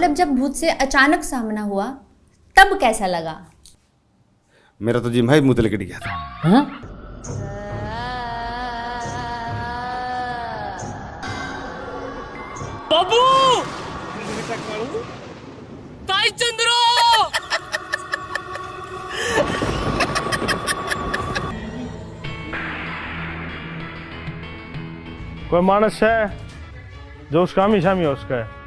मतलब जब भूत से अचानक सामना हुआ तब कैसा लगा? मेरा तो जिम भाई मुंह तले गया था। हाँ? बाबू ताई चंद्रो कोई मानस है जो उसका हमेशा ही उसका है।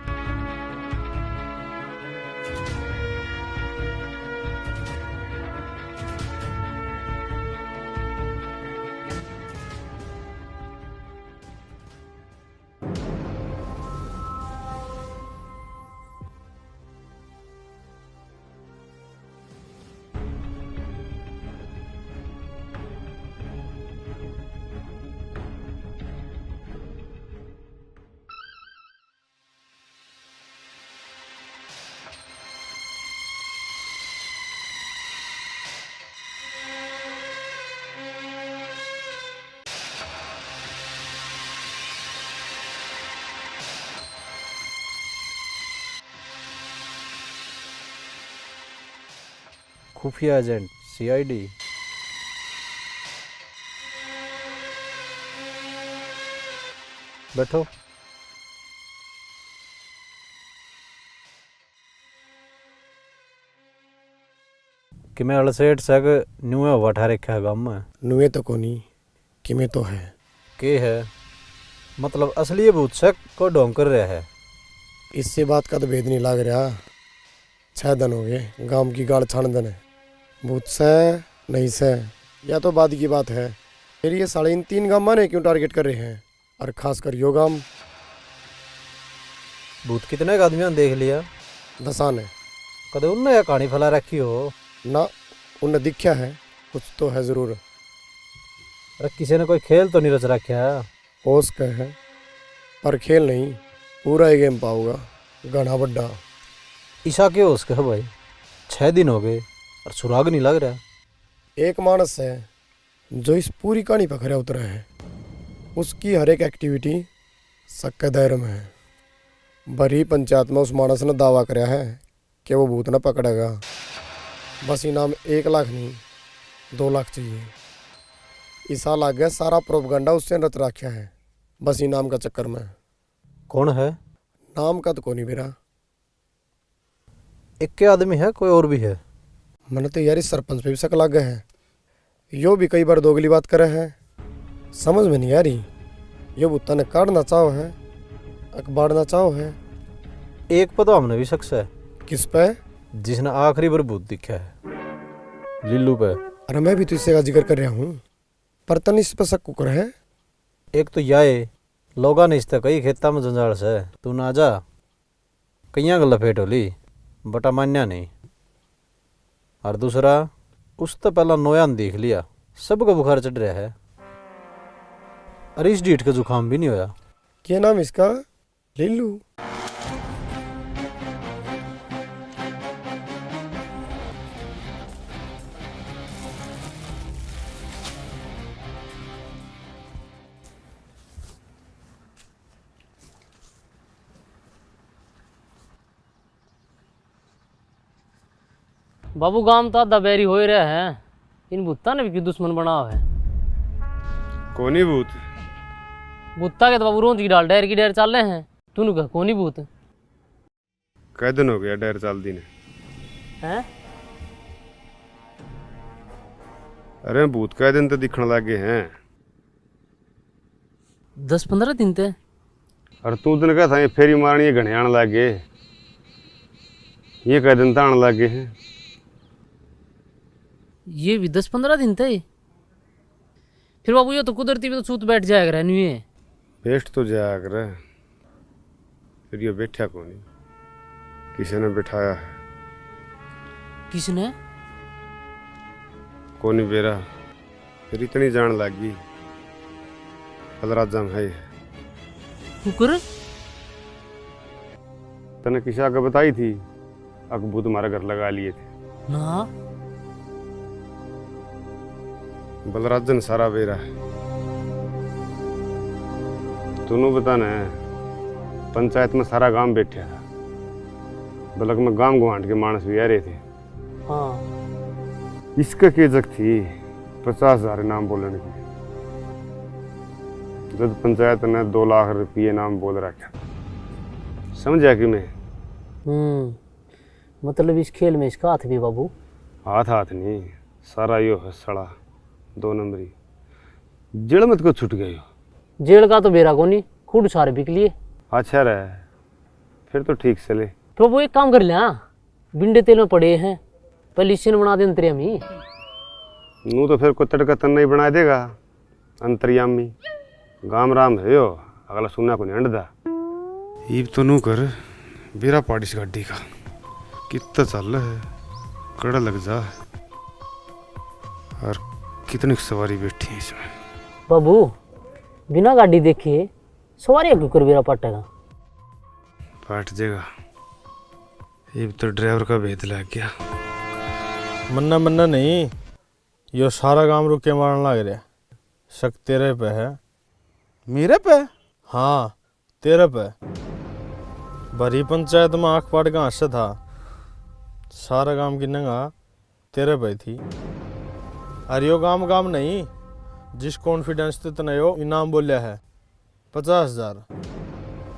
खुफिया एजेंट सीआईडी। बैठो। कि मैं अलसेट सक न्यूए वठा रखा है गाँव में। नुए तो कोनी किमें तो है के है मतलब असली भूत शक को ढोंग कर रहा है। इससे बात का तो भेद नहीं लाग रहा। 6 दिन हो गए गांव की गाड़ छान दिन है। भूत से नहीं से या तो बाद की बात है। फिर ये साढ़े इन 3 गांव माने क्यों टारगेट कर रहे हैं और खासकर यो गांव। भूत कितने आदमियों ने देख लिया? 10 ने। कदे उनने यह कहानी फैला रखी हो ना उन्हें दिखा है कुछ तो है जरूर। अरे किसी ने कोई खेल तो नहीं रच रखा है? होश का है पर खेल नहीं पूरा ही गेम पाऊंगा घना बड्डा। ईशा के होश का भाई 6 दिन हो गए और सुराग नहीं लग रहा। एक मानस है जो इस पूरी कहानी पर खरा उतरा है। उसकी हर एक एक्टिविटी शक के दायरे में है। भरी पंचायत में उस मानस ने दावा कराया है कि वो भूत न पकड़ेगा। बस इनाम 1 लाख नहीं 2 लाख चाहिए। ईसा लाग गया सारा प्रोपगंडा उससे रच रखा है बस इनाम का चक्कर में। कौन है? नाम का तो कोई नहीं मेरा। एक के आदमी है कोई और भी है? मैंने तो यार इस सरपंच पे भी शक लग गया है। यो भी कई बार दोगली बात करे है। समझ में नहीं आ रही यो भूता ने काटना चाहो है अखबारना चाहो है। एक पर तो हमने भी शक है। किस पे? जिसने आखिरी बार भूत दिखा है लिल्लू पे। अरे मैं भी तो इससे का जिक्र कर रहा हूँ पर तन इस पर शक कुकर है। एक तो याए लोगा ने इससे कई खेता में जंजाल से तू ना जा कईया गल लपेट होली बटा मान्या नहीं। और दूसरा उस तो पहला नोया ने देख लिया सबको बुखार चढ़ रहा है। अरे इस डीठ का जुकाम भी नहीं होया। क्या नाम इसका? लिल्लू। बाबू गांव तो आधा बैरी हो ही रहा है। इन भूता ने भी क्यों दुश्मन बना हुआ है? कोनी भूत भूता के तो बाबू रोज की डाल डर की डर चल रहे हैं। तूने कहा कौन ही भूत कै दिन हो गया डर चाल दी ने। हैं? अरे भूत कै दिन तो दिखने लगे हैं। 10-15 दिन थे। और तू दिन का था ये फेरी मारनी घने आने लगे। ये कै दिन तो आने लगे हैं। ये भी 10-15 दिन थे। फिर बाबू ये तो कुदरती भी तो सूत बैठ जाएगा रहनी है। बेस्ट तो जाया कर फिर ये बैठा कोनी किसी ने बिठाया है। किसने? कोनी बेरा फिर इतनी जान लगी पलराजा में है। कुकर तने किसी आगे बताई थी अकबू तुम्हारा घर लगा लिए थे ना। बलराजन सारा बेरा है। तूनू बताना है पंचायत में सारा गांव बैठा था बलक में गांव गुआंट के मानस भी आ रहे थे। हाँ इसका के जग थी 50,000 इनाम बोलने की। जब पंचायत ने 2 लाख रुपये इनाम बोल रखा, समझा कि मैं मतलब इस खेल में इसका हाथ भी बाबू। हाथ नहीं, सारा यो है सड़ा 2 नंबरी। जेल मत को छूट गए हो। जेल का तो बेरा को नहीं, खुद सारे बिक लिए। अच्छा रहे फिर तो ठीक चले। तो वो एक काम कर ले, हाँ बिंडे तेल में पड़े हैं, पहले इससे बना दे अंतर्यामी। नू तो फिर कोई तड़का तन नहीं बना देगा अंतर्यामी। गाम राम है यो, अगला सुनना को नहीं अंडदा। ईब तो नू कर बेरा पाड़िस गाड़ी का कितना चल है, कड़ा लग जा। और कितनी सवारी बैठी है इसमें। बाबू बिना गाड़ी देखे सवारी क्यों कर बेरा पाटेगा। पाट जाएगा। ईब तो ड्राइवर का भेद लग गया। मन्ना मन्ना नहीं, यो सारा काम रुक के मारने लग रहा। शक तेरे पे है। मेरे पे? हाँ तेरे पे। भरी पंचायत में आँख पाट का हंस था, सारा काम की नंगा तेरे पे थी। अरे यो काम नहीं, जिस कॉन्फिडेंस ते तने यो इनाम बोलिया है 50,000।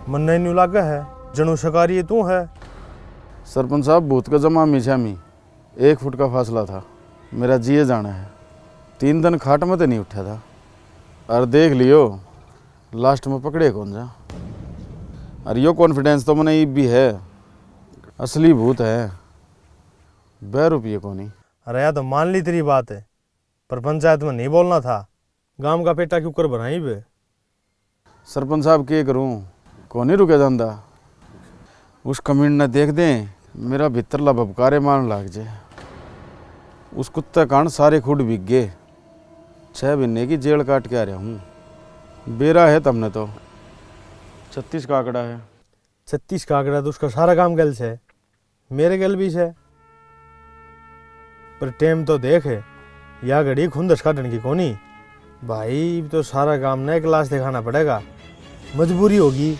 मन्ना ही न्यू लागा है, जनू शिकारी तू है। सरपंच साहब भूत का जमा मिछामी 1 फुट का फासला था। मेरा जिए जाना है। 3 दिन खाट में तो नहीं उठा था। और देख लियो लास्ट में पकड़े कौन जा। और यो कॉन्फिडेंस तो मैंने भी है, असली भूत है, 2 रुपये को नहीं। अरे यार तो मान ली तेरी बात है, पर पंचायत में नहीं बोलना था। गांव का पेटा क्यों कर बनाई बे। सरपंच साहब के करूँ, को नहीं रुके जाता। उस कमीन ने देख दें मेरा भितरला बबकारे मारने लग जाए। उस कुत्ते कान सारे खुड बिक गए। 6 महीने की जेल काट के आ रहा हूँ। बेरा है तमने तो 36 का आंकड़ा है। 36 का आंकड़ा तो उसका सारा काम गल से, मेरे गल भी से। पर टेम तो देख है, या घड़ी खुंदस काटने की कोनी भाई। तो सारा काम नए क्लास दिखाना पड़ेगा, मजबूरी होगी।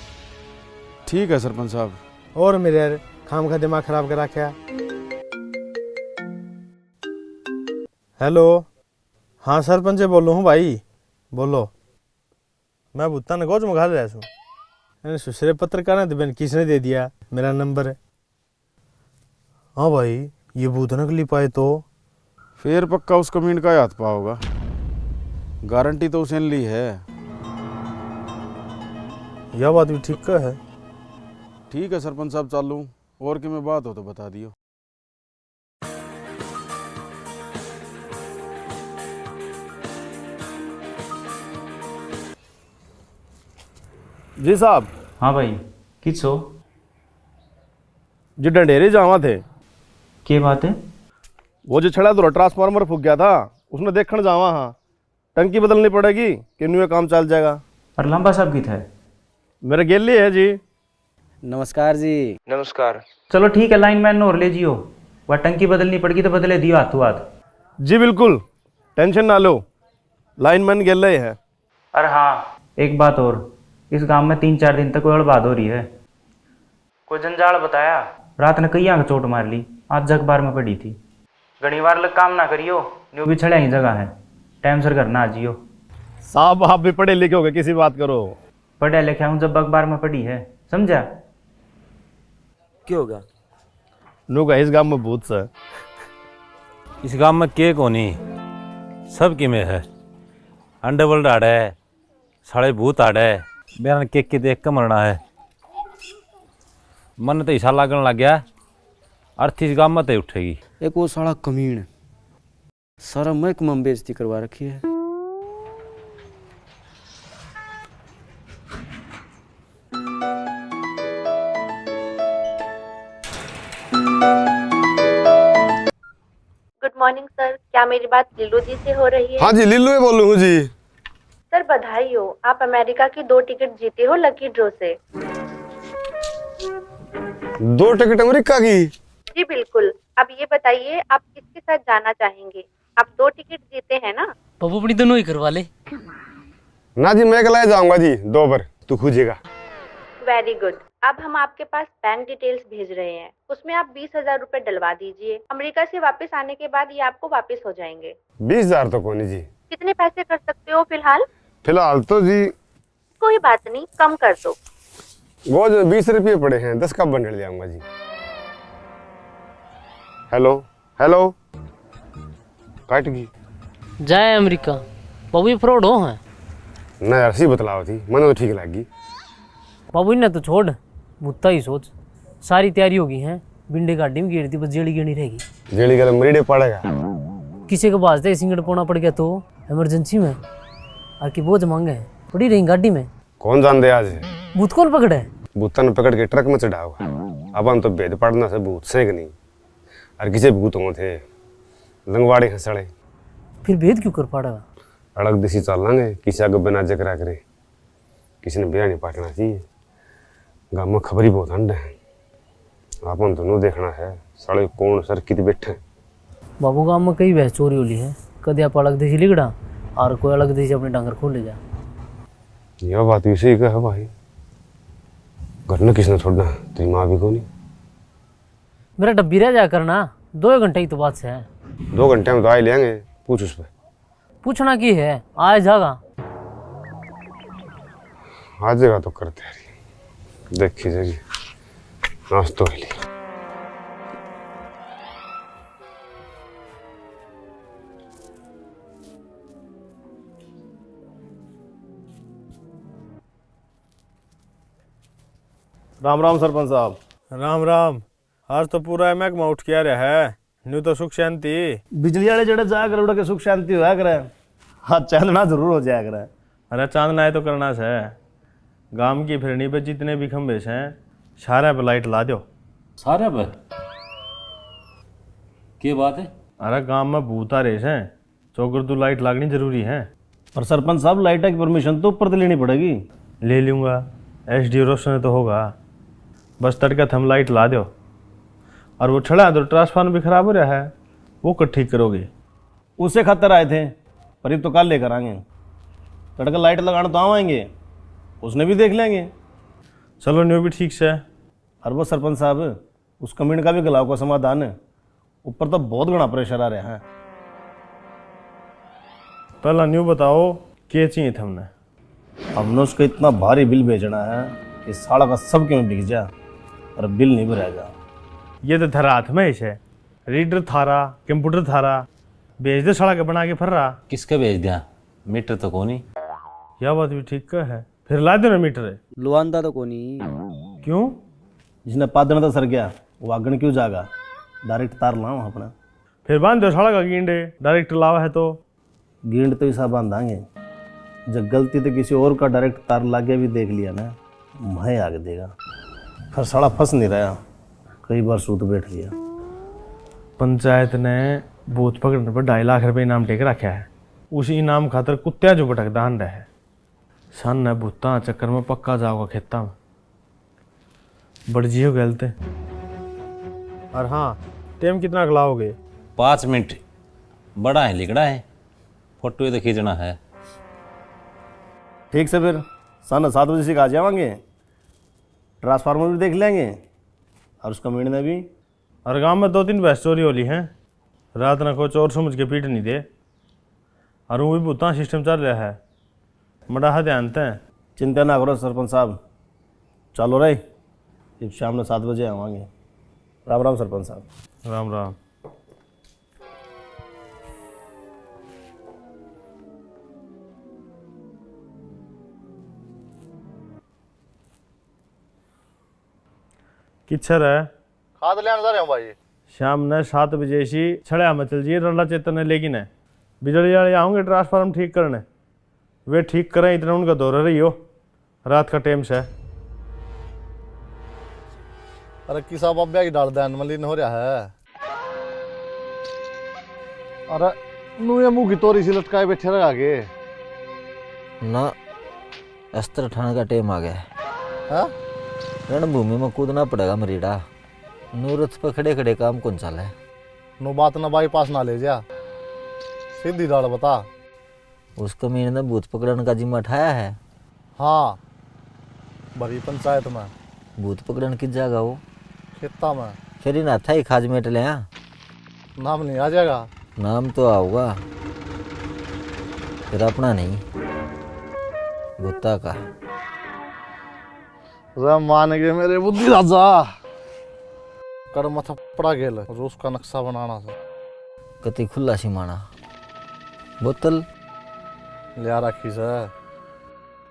ठीक है सरपंच साहब। और मेरे यार खाम का दिमाग खराब करा क्या। हेलो, हाँ सरपंच बोलो हूँ भाई, बोलो। मैं भुत्ता ने गोज मंगा रहा हूँ। सुसरे पत्रकार ने तो किसने दे दिया मेरा नंबर है। हाँ भाई ये भूत नकली पाए तो फिर पक्का उस कमीन का हाथ पाओगा। गारंटी तो उसने ली है। यह बात भी ठीक है। ठीक है सरपंच साहब, चालू और कि मैं बात हो तो बता दियो। जी साहब। हाँ भाई किसो जो डंडेरे जावा थे, के बात है। वो जो छड़ा तो ट्रांसफार्मर फूक गया था, उसने देखने जावा। हाँ टंकी बदलनी पड़ेगी कि न्यू काम चल जाएगा। और लंबा साहब की था। मेरे गेली है जी। नमस्कार जी। नमस्कार। चलो ठीक है, लाइन मैन और ले जियो। वह टंकी बदलनी पड़गी तो बदले दियो हाथों हाथ। जी बिल्कुल, टेंशन ना लो, लाइन मैन गेल रहे हैं। अरे हाँ एक बात और, इस गांव में 3-4 दिन तक कोई हड़बाद हो रही है। कोई जंजाल बताया, रात ने कई आंख चोट मार ली, आज अखबार में पड़ी थी। घनी बार लग काम ना करियो, न्यू भी छड़े ही जगह है, टाइम सर घर ना आ जियो। साहब आप भी पढ़े लिखे होगे, किसी बात करो। पढ़े लिखे हूँ जब अखबार में पड़ी है, समझा। क्यों होगा नु का इस गांव में भूत से। इस गांव में के कोनी, सब की में है। अंडरवर्ल्ड आड़ा है, साढ़े भूत आड़ा है। मेरा केक के देख के मरना है। मन तो ईसा लागन लग गया, अर्थ इस गांव में तो उठेगी। एक वो साला कमीन सारा महकमा में बेइज्जती करवा रखी है। गुड मॉर्निंग सर, क्या मेरी बात लिल्लू जी से हो रही है। हाँ जी लिल्लू ही बोल रहा हूँ जी। सर बधाई हो, आप अमेरिका की 2 टिकट जीते हो लकी ड्रॉ से। 2 टिकट अमेरिका की? जी बिल्कुल। अब ये बताइए आप किसके साथ जाना चाहेंगे। आप 2 टिकट जीते हैं ना। बाबू अपनी दोनों ही करवा ले। ना जी मैं अकेला जाऊंगा जी, 2 पर तू खोजेगा। Very good. अब हम आपके पास बैंक डिटेल्स भेज रहे हैं, उसमें आप 20,000 रुपए डलवा दीजिए। अमेरिका से वापस आने के बाद ये आपको वापस हो जाएंगे। 20,000 तो कोनी जी। कितने पैसे कर सकते हो फिलहाल? फिलहाल तो जी कोई बात नहीं, कम कर दो। वो जो 20 रुपये पड़े हैं 10 का बंडल ले आऊंगा जी। हेलो हेलो काट गई। जाए अमेरिका बाबू ये फ्रॉड हो हैं। ना यार सी बतलाव थी, मैंने तो ठीक लगी। बाबू इन्हें तो छोड़, मुत्ता ही सोच। सारी तैयारी होगी है, बिंडे गाड़ी में गिरती बस जेड़ी गिरनी रहेगी। जेड़ी गल मरीडे पड़ेगा। किसी के पास सिंगड़ पोना पड़ गया तो इमरजेंसी में आके बोझ मांगे पड़ी रही गाड़ी में। कौन जान दे आज भूत कौन पकड़े? भूतन पकड़ के ट्रक में चढ़ाओगा। अब हम तो भेद पड़ना से भूत से नहीं, और किसी भूत हो थे लंगवाड़े हंसड़े। फिर भेद क्यों कर पाड़ेगा? अड़क दिशी चल लांगे, किसी आगे बिना जकरा करे। किसी ने ब्याह नहीं पाटना चाहिए। गाँव में खबर ही बहुत अंड है। आपन तो नो देखना है साले कौन सर कित बैठे। बाबू गाँव में कई भैंस चोरी होली है, कदे आप अलग देशी लिगड़ा और कोई अलग देशी अपने डांगर खोल ले जा। यह बात इसी का है भाई। घर में किसने छोड़ना है, तेरी माँ भी को नहीं। मेरा डब्बी रह जाया करना, 2 घंटे की तो बात से है। 2 घंटे में तो आए लेंगे, पूछ उस पर। पूछना की है, आए जागा। आ जाएगा तो करते हैं, देखी जाएगी। नाश तो ही राम राम सरपंच साहब। राम राम। आज तो पूरा महकमा उठ के आ रहा है, न्यू तो सुख शांति। बिजली वाले जड़े जा कर उड़ा के सुख शांति होया करे। हाँ चांदना जरूर हो जाया करे। अरे चांदना है तो करना से। गांव की फिरनी पे जितने भी खंभे हैं सारे पे लाइट ला दो। सारे पे क्या बात है? अरे गांव में भूत आ रहे हैं, चौकर तो लाइट लागनी जरूरी है। और सरपंच साहब लाइट की परमिशन तो ऊपर से लेनी पड़ेगी। ले लूँगा, एसडी रोशन तो होगा। बस तड़का थम लाइट ला दो। और वो छड़ा तो ट्रांसफार्मर भी खराब हो रहा है, वो कब ठीक करोगे? उससे खतर आए थे, पर ये तो कल लेकर आएंगे। तड़का लाइट लगाना तो आएंगे, उसने भी देख लेंगे। चलो न्यू भी ठीक से। और वो सरपंच साहब उस कमीन का भी गलाव का समाधान है। ऊपर तो बहुत घना प्रेशर आ रहा है। पहला न्यू बताओ क्या चाहिए था हमने? हमने उसको इतना भारी बिल भेजना है कि साड़ा का सब क्यों बिक जा और बिल नहीं भरेगा। ये तो थारा हाथ में है, रीडर थारा, कंप्यूटर थारा, भेज दे साड़ा के बना के फर रहा। किसके भेज दिया? मीटर तो कोनी। यह बात भी ठीक का है, फिर ला दो ना मीटर। लुआंदा तो कोनी। क्यों? जिसने पादन तो सर गया वो आगन क्यों जागा? डायरेक्ट तार लाओ अपना। फिर बांध दो साड़ा का गेंडे, डायरेक्ट लावा है तो। गेंद तो ऐसा बांधांगे, जब गलती तो किसी और का डायरेक्ट तार लागे भी देख लिया ना, मैं आगे देगा। फिर साड़ा फंस नहीं रहा, कई बार सूत बैठ लिया। पंचायत ने भूत पकड़ने पर 2.5 लाख रुपये इनाम टेक रखा है। उसी इनाम खातर कुत्तिया जो भटक दान रहे। सन ने भूता चक्कर में पक्का जाओगा खेता में, बड़जी हो गलते। और हाँ, टाइम कितना खिलाओगे? 5 मिनट। बड़ा है लिकड़ा है, फोटो तो खींचना है। ठीक से फिर 7:30 से आ जाएंगे। ट्रांसफार्मर भी देख लेंगे और उसका मीण ने भी। और गांव में 2-3 भैंस चोरी होली हैं, रात न को चोर समझ के पीट नहीं दे। और वो भी भूता सिस्टम चल रहा है, बड़ा है ध्यान ते। चिंता ना करो सरपंच साहब, चलो रहे फिर शाम में 7 बजे आवांगे। राम राम सरपंच साहब। राम राम। किच्छर है? खाद लेने जा रहे हो भाई। शाम ने 7 बजे सी छड़िया में चल जिए रला चेतन ने। लेकिन है बिजली वाले आऊँगे ट्रांसफार्मर ठीक करने, वे ठीक करें इतना उनका दौरा रही हो। रात का टाइम से। अरे किसा बाब्या की डाल दैन मलिन हो रहा है। अरे नू ये मुंह की तोरी सी लटकाए बैठे रह आगे ना। अस्त्र उठाने का टाइम आ गया है। हाँ? रणभूमि में कूदना पड़ेगा मरीडा। नूरत पर खड़े खड़े काम कौन चला है? नो बात ना बाईपास ना ले जा, सीधी डाल बता। उस कमीने ने भूत पकड़ने का जिम्मा उठाया है। हाँ, बड़ी पंचायत में भूत पकड़न की जगह हो खेता में फिर इन था ही खाज मेट ले नाम नहीं आ जाएगा। नाम तो आऊगा फिर अपना नहीं भूता का। मान गए मेरे बुद्धि राजा। कर मथा पड़ा गेल रूस का नक्शा बनाना था। कति खुला सिमाना बोतल लिया रखी से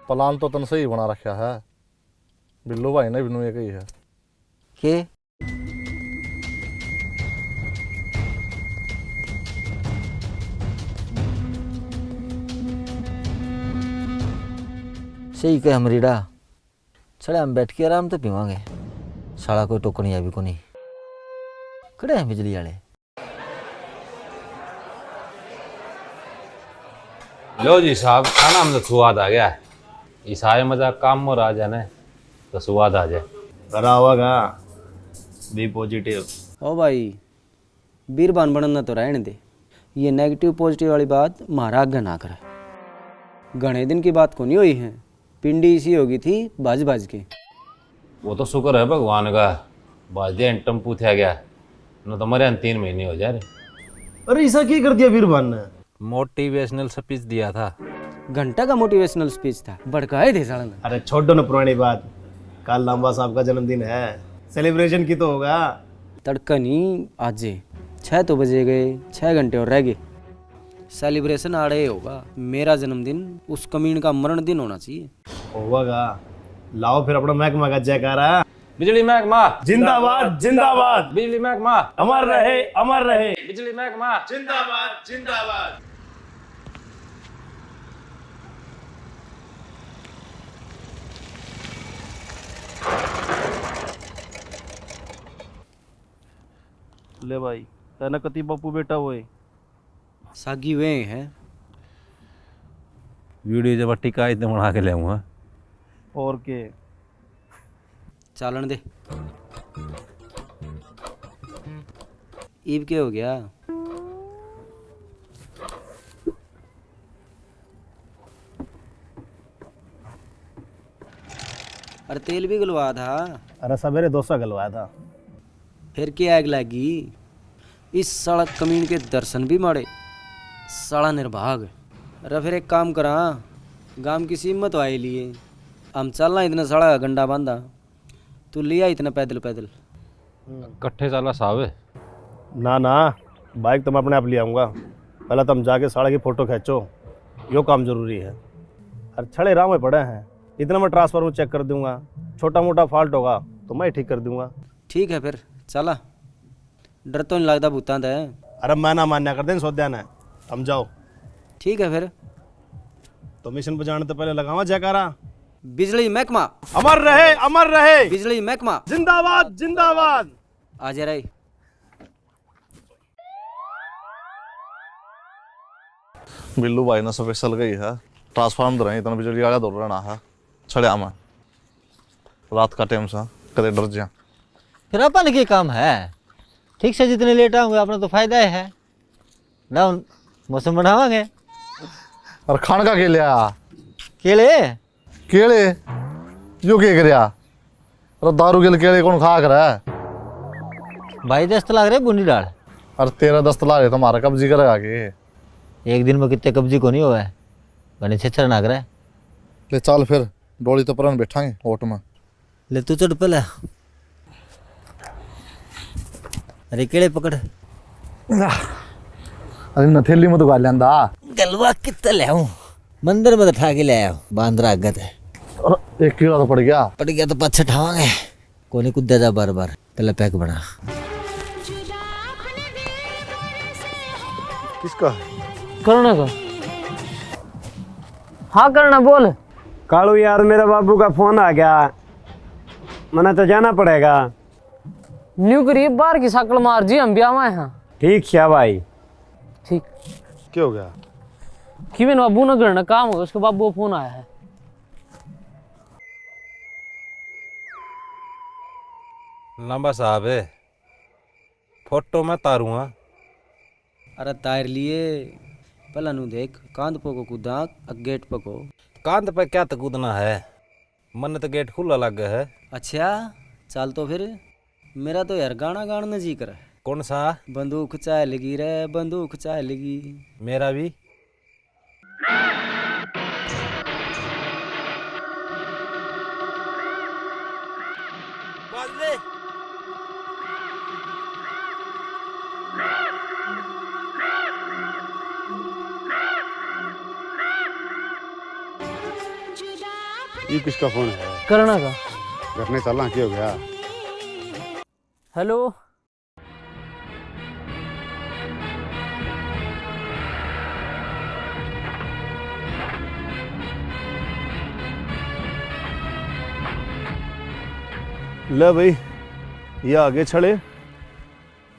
प्लान तो तन सही बना रखा है। बिल्लू भाई ने बिनू ये कही है के सही कह हमरीडा चले हम बैठ के आराम तो पीवांगे। साला कोई टोकनी अभी को नहीं कड़े हैं बिजली वाले। लो जी साहब, खाना में तो स्वाद आ गया है। ईसाई मजा काम और आ जाने तो स्वाद आ जाए। करा होगा बी पॉजिटिव। ओ भाई बीरबान बनना तो रहने दे, ये नेगेटिव पॉजिटिव वाली बात मारा आगे ना करे। घने दिन की बात को नहीं हुई है, पिंडी इसी होगी थी बाज बाज के। वो तो शुक्र है भगवान का, बाज दिया टम्पू थे गया न तो मरे 3 महीने हो जा रहे। अरे ऐसा क्या कर दिया बीरबान ने? मोटिवेशनल स्पीच दिया था। घंटा का मोटिवेशनल स्पीच था, भड़काए थे साला ने। अरे छोड़ दो ना पुरानी बात। कल लांबा साहब का जन्मदिन है, सेलिब्रेशन की तो होगा। तड़का नहीं आज 6 तो बजे गए, 6 घंटे और रह गए। सेलिब्रेशन आड़े होगा, मेरा जन्मदिन उस कमीन का मरण दिन होना चाहिए। होगा लाओ फिर अपना महकमा का जयकारा। बिजली महकमा जिंदाबाद जिंदाबाद। बिजली महकमा अमर रहे अमर रहे। बिजली महकमा जिंदाबाद जिंदाबाद। ले भाई तेना कति बापू बेटा हुए सागी हुए हैं। वीडियो जब टिका इतने बना के ले आऊँगा। और के चालन दे। ईब क्या हो गया? अरे तेल भी गलवा था। अरे सवेरे डोसा गलवाया था। फिर क्या आग लगी? इस सड़क कमीन के दर्शन भी मारे साला निर्भाग। अरे फिर एक काम करा, गांव की सीमत आए लिए हम चलना इतना सड़ा गंडा बांधा, तू लिया इतना पैदल पैदल। कट्ठे चाला साहब। ना ना बाइक तो मैं अपने आप ले आऊँगा। पहले तुम जाके साड़ा की फ़ोटो खींचो, यो काम जरूरी है। अरे छड़े राह में पड़े हैं, इतना मैं ट्रांसफार्मर चेक कर दूंगा। छोटा मोटा फॉल्ट होगा तो मैं ठीक कर दूंगा। ठीक है फिर चला, डर तो नहीं लगता भूतान है। अरे मैं ना मान्या कर दें सोध्या ने, हम जाओ। ठीक है फिर तो मिशन पर जाने तो पहले लगावा जयकारा। बिजली महकमा अमर रहे अमर रहे। बिजली महकमा जिंदाबाद जिंदाबाद। आ जा रही। बिल्लू भाई ने स्पेशल गई है, ट्रांसफार्म रही इतना बिजली वाला दौड़ रहा है। छड़े में रात का टाइम सा कदे डर जा। फिर अपन के काम है, ठीक से जितने लेट आऊँगे अपना तो फायदा है ना। मौसम बनावांगे। और खान का के लिया केले केले यो के करया। अरे दारू के केले कौन खा कर है? भाई 10 लाख रहे बूंदी डाल। अरे 13-10 ला रहे तुम्हारा कब्जी करेगा के? एक दिन में कितने कब्जी को नहीं हुआ है, बने छेछर ना करे। ले चल फिर डोली तो पर बैठांगे ओट में। ले तू चढ़ पहले। अरे केड़े पकड़। अरे न थैली में तो गाल लेंदा। गलवा कितना ले आऊं? मंदिर में तो ठा के ले आया, बांध रहा गत है। अरे एक कीड़ा तो पड़ गया। पड़ गया तो पाछे ठावांगे। कोने कूदे जा बार बार, पहले पैक बना। किसका? करना का। हाँ करना बोल। कालू यार मेरे बाबू का फोन आ गया, मना तो जाना पड़ेगा। न्यू करीब बाहर की शक्ल मार जी, हम भी आवा हैं। ठीक क्या भाई? ठीक। क्या हो गया? कि मैंने बाबू ना करना काम होगा, उसके बाबू का फोन आया है। लंबा साहब है, फोटो मैं तारूंगा। अरे तार लिए पहला नु देख, कांध पको कूदा गेट पको। कांध पे क्या तकूदना है? मन तो गेट खुला लग गया है। अच्छा चल तो फिर, मेरा तो यार गाना गाने में जी कर। कौन सा? बंदूक चाह लगी रे, बंदूक चाह लगी। मेरा भी। ये किसका फोन है? करना का। घर में चलना क्या हो गया? हेलो। ले भाई, ये आगे चढ़े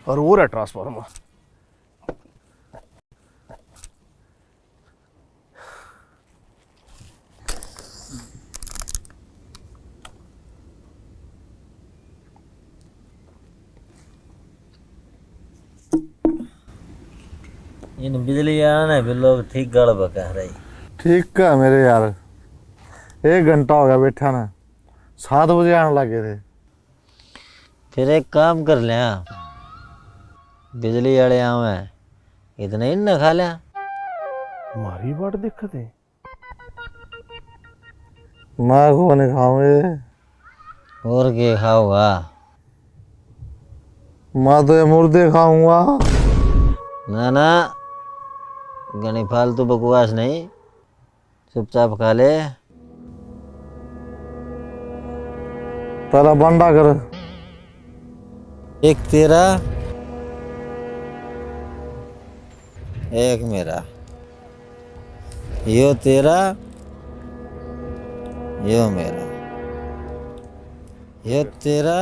और वो रहा ट्रांसफार्मर। इन बिजली आने भी लोग ठीक गाल बका रही। ठीक है मेरे यार, 1 घंटा हो गया बैठा ना, 7 बजे आने लगे थे। फिर एक काम कर लिया, बिजली वाले आवे इतना ही न खा लिया। मारी बाट दिक्कत है, मैं को नहीं खाऊंगे। और क्या खाओगा? मैं तो ये मुर्दे खाऊंगा। ना ना, गनी फालतू बकवास नहीं, चुपचाप खा ले। तेरा बंडा कर। एक तेरा, एक मेरा। यो तेरा, यो मेरा। यो तेरा।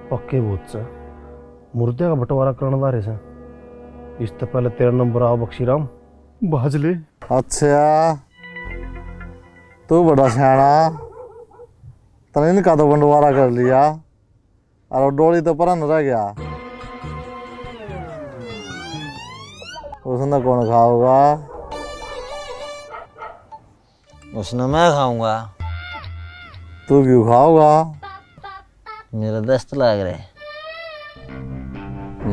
पक्के भूत से मुर्दे का बंटवारा करने वाले से इससे पहले तेरा नंबर आओ बख्शीराम बाजले। अच्छा तू बड़ा सियाना, तने इनका तो बंटवारा कर लिया और डोली तो परन रह गया। उसने कौन खाओगा? उसने मैं खाऊंगा। तू क्यों खाओगा? मेरा दस्त लग रहे।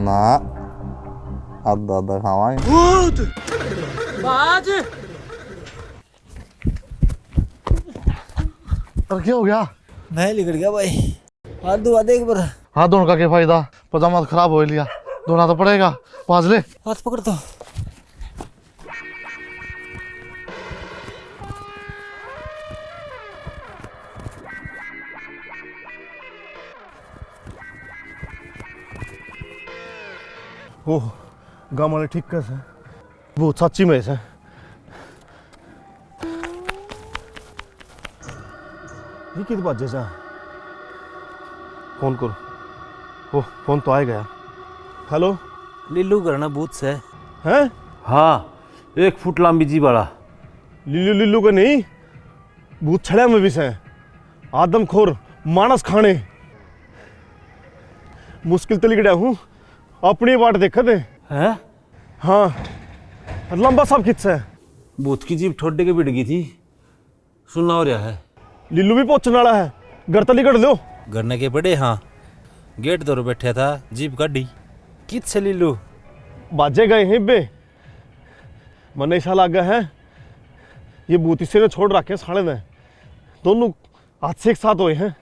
ना आधा आधा खावांगे। बाज और क्या हो गया? मैं लिखड़ गया भाई। हाथ धोआ दे एक बार। हाथ धोने का क्या फायदा? पजामा तो खराब हो लिया, धोना तो पड़ेगा। पाँच ले। हाथ पकड़ तो। ओह गाँव वाले ठीक कर से वो सच्ची में से। ये कितने बजे से फोन करो। ओ फोन तो आ गया। हेलो लिल्लू करना बूथ से हैं? हाँ 1 फुट लंबी जी बड़ा। लिल्लू लिल्लू का नहीं, भूत छड़े में भी से आदमखोर मानस खाने। मुश्किल तो लिखड़ा हूँ, अपनी बाट देखा थे। हैं? हाँ लंबा सब किस है। बूथ की जीप ठोडे के बिड़ गई थी, सुनना हो रहा है। लिल्लू भी पहुंचने वाला है, घर तली कर लो। गन्ने के पड़े हाँ, गेट दौर बैठा था, जीप गाड़ी कित से लिल्लू बाजे गए हैं बे। मन ऐसा लगा है ये बूत इसे ने छोड़ रखे साले ने, दोनों हाथ से एक साथ हुए हैं।